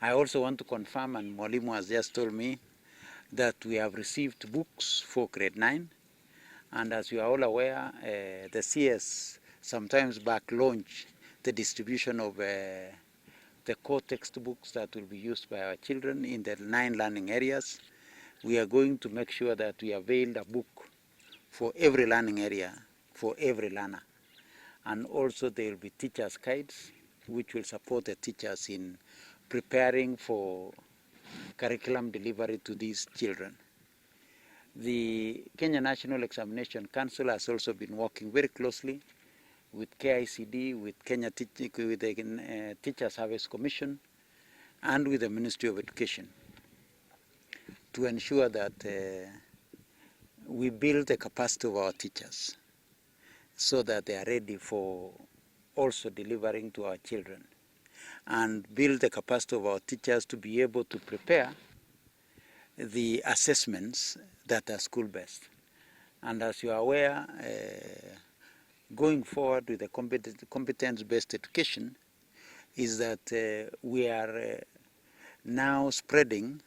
I also want to confirm, and Mwalimu has just told me, that we have received books for grade 9. And as you are all aware, the CS sometimes back launch the distribution of the core textbooks that will be used by our children in the 9 learning areas. We are going to make sure that we avail a book for every learning area, for every learner. And also there will be teachers' guides, which will support the teachers in preparing for curriculum delivery to these children. The Kenya National Examination Council has also been working very closely with KICD, with the Teacher Service Commission, and with the Ministry of Education to ensure that we build the capacity of our teachers so that they are ready for also delivering to our children, and build the capacity of our teachers to be able to prepare the assessments that are school-based. And as you are aware, going forward with the competence-based education is that we are now spreading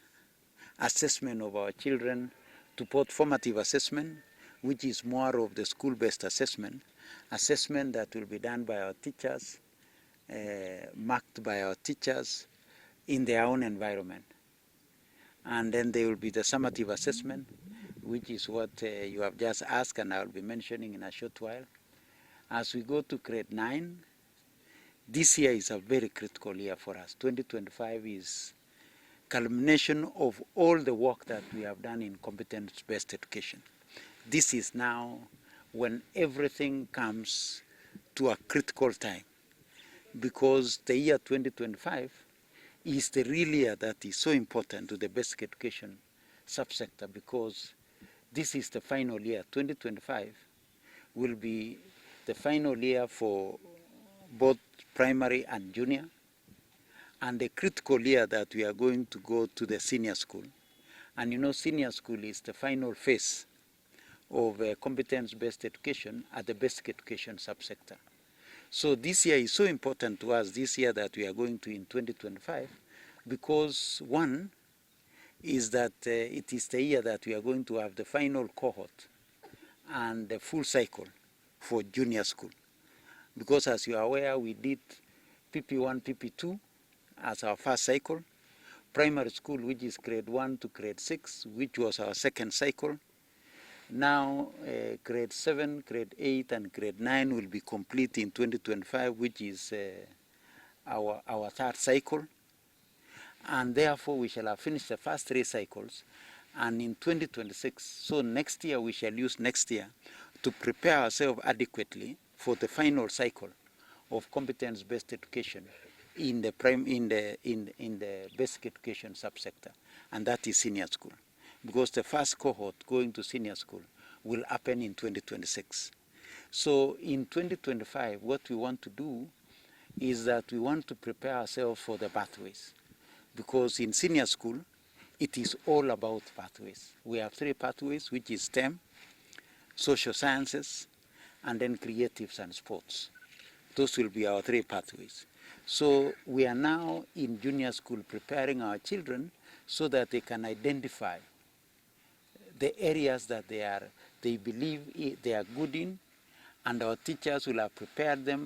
assessment of our children to both formative assessment, which is more of the school-based assessment that will be done by our teachers, marked by our teachers in their own environment. And then there will be the summative assessment, which is what you have just asked, and I will be mentioning in a short while. As we go to grade 9, this year is a very critical year for us. 2025 is culmination of all the work that we have done in competence-based education. This is now when everything comes to a critical time, because the year 2025 is the real year that is so important to the basic education subsector, because this is the final year. 2025 will be the final year for both primary and junior, and the critical year that we are going to go to the senior school. And you know, senior school is the final phase of competence-based education at the basic education subsector. So this year is so important to us, this year that we are going to in 2025, because one is that it is the year that we are going to have the final cohort and the full cycle for junior school. Because as you are aware, we did PP1, PP2 as our first cycle, primary school, which is grade 1 to grade 6, which was our second cycle. Now grade 7, grade 8, and grade 9 will be complete in 2025, which is our third cycle. And therefore we shall have finished the first 3 cycles. And in 2026, so next year, we shall use next year to prepare ourselves adequately for the final cycle of competence-based education in the basic education subsector, and that is senior school, because the first cohort going to senior school will happen in 2026. So in 2025, what we want to do is that we want to prepare ourselves for the pathways, because in senior school it is all about pathways. We have 3 pathways, which is STEM, social sciences, and then creatives and sports. Those will be our 3 pathways. So we are now in junior school preparing our children so that they can identify the areas that they believe they are good in, and our teachers will have prepared them